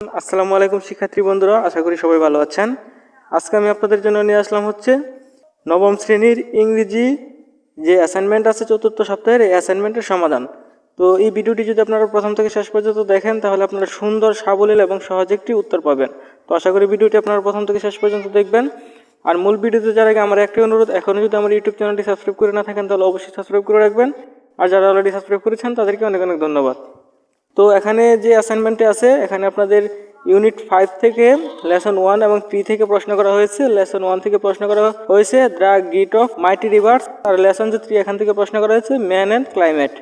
আসসালামু আলাইকুম শিক্ষার্থী বন্ধুরা, আশা করি সবাই ভালো আছেন। আজকে আমি আপনাদের জন্য নিয়ে আসলাম নবম শ্রেণীর ইংরেজি যে অ্যাসাইনমেন্ট আছে চতুর্থ সপ্তাহের, এই অ্যাসাইনমেন্টের সমাধান। তো এই ভিডিওটি যদি আপনারা প্রথম থেকে শেষ পর্যন্ত দেখেন তাহলে আপনারা সুন্দর, সাবলীল এবং সহজ একটি উত্তর পাবেন। তো আশা করি ভিডিওটি আপনারা প্রথম থেকে শেষ পর্যন্ত দেখবেন। আর মূল ভিডিওতে যাওয়ার আগে আমার একটি অনুরোধ, এখনও যদি আমার ইউটিউব চ্যানেলটি সাবস্ক্রাইব করে না থাকেন তাহলে অবশ্যই সাবস্ক্রাইব করে রাখবেন। আর যারা অলরেডি সাবস্ক্রাইব করেছেন তাদেরকে অনেক অনেক ধন্যবাদ। তো এখানে যে অ্যাসাইনমেন্টে আছে, এখানে আপনাদের ইউনিট 5 থেকে লেসন 1 এবং 3 থেকে প্রশ্ন করা হয়েছে। লেসন 1 থেকে প্রশ্ন করা হয়েছে the gift of mighty rivers, আর লেসন 3 এখান থেকে প্রশ্ন করা হয়েছে ম্যান অ্যান্ড ক্লাইমেট।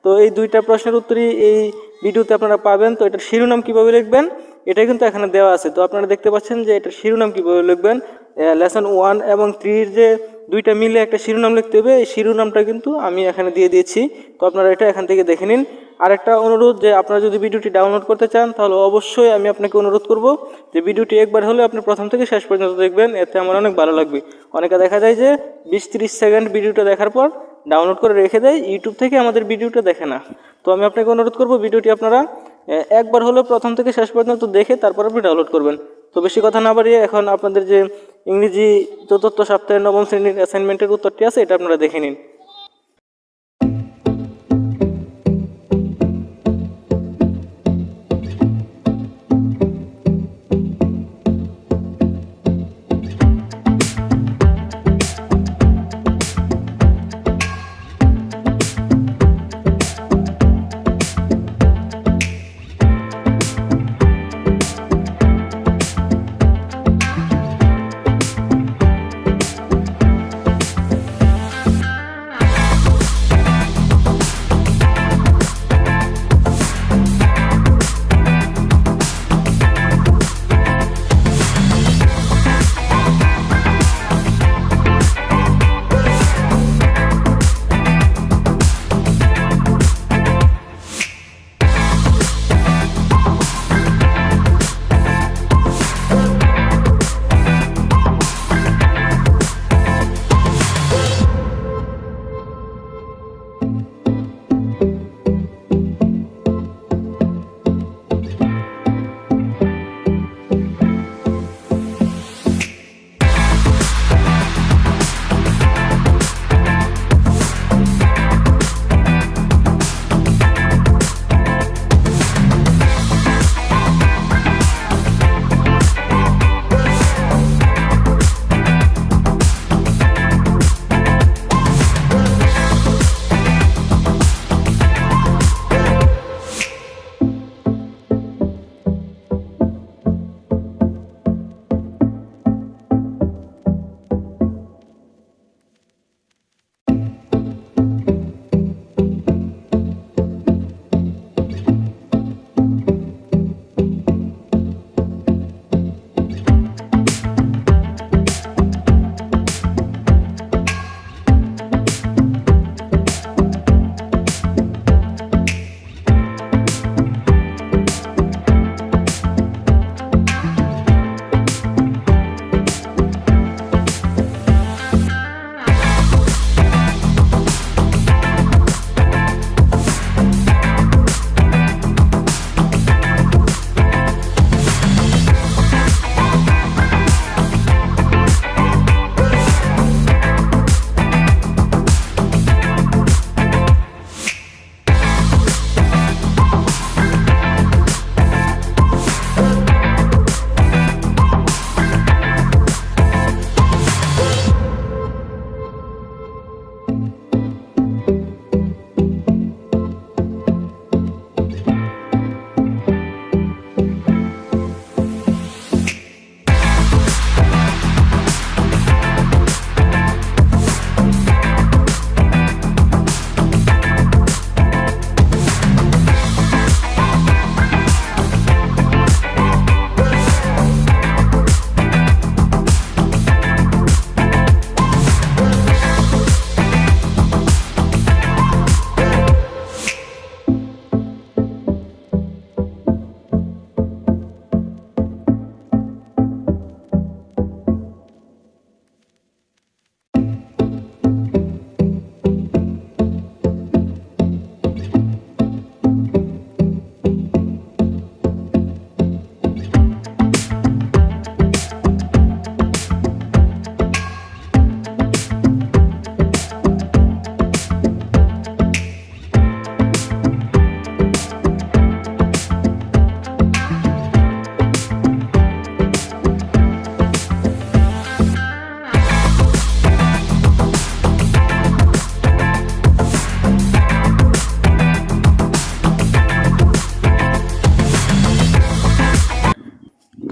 তো এই দুইটা প্রশ্নের উত্তরই এই ভিডিওতে আপনারা পাবেন। তো এটার শিরোনাম কীভাবে লিখবেন এটা কিন্তু এখানে দেওয়া আছে। তো আপনারা দেখতে পাচ্ছেন যে এটার শিরোনাম কীভাবে লিখবেন। লেসন 1 এবং 3 যে দুইটা মিলে একটা শিরোনাম লিখতে হবে, এই শিরোনামটা কিন্তু আমি এখানে দিয়ে দিয়েছি। তো আপনারা এটা এখান থেকে দেখে নিন। আরেকটা অনুরোধ, যে আপনারা যদি ভিডিওটি ডাউনলোড করতে চান তাহলে অবশ্যই আমি আপনাকে অনুরোধ করব যে ভিডিওটি একবার হলে আপনি প্রথম থেকে শেষ পর্যন্ত দেখবেন, এতে আমার অনেক ভালো লাগবে। অনেকে দেখা যায় যে 20-30 সেকেন্ড ভিডিওটা দেখার পর ডাউনলোড করে রেখে দেয়, ইউটিউব থেকে আমাদের ভিডিওটা দেখে না। তো আমি আপনাকে অনুরোধ করব ভিডিওটি আপনারা একবার হলেও প্রথম থেকে শেষ পর্যন্ত দেখে তারপর আপনি ডাউনলোড করবেন। তো বেশি কথা না বাড়িয়ে এখন আপনাদের যে ইংরেজি চতুর্থ সপ্তাহের নবম শ্রেণীর অ্যাসাইনমেন্টের উত্তরটি আছে এটা আপনারা দেখে নিন।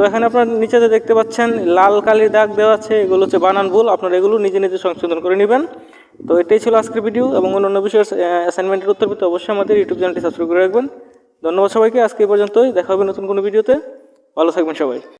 এখানে আপনার নিচেতে দেখতে পাচ্ছেন লাল কালির দাগ দেওয়া আছে, এগুলো হচ্ছে বানান ভুল, আপনারা এগুলো নিজে নিজে সংশোধন করে নেবেন। তো এটাই ছিল আজকের ভিডিও, এবং অন্যান্য বিষয়ের অ্যাসাইনমেন্টের উত্তর পেতে অবশ্যই আমাদের ইউটিউব চ্যানেলটি সাবস্ক্রাইব করে রাখবেন। ধন্যবাদ সবাইকে, আজকে এই পর্যন্তই, দেখা হবে নতুন কোনো ভিডিওতে। ভালো থাকবেন সবাই।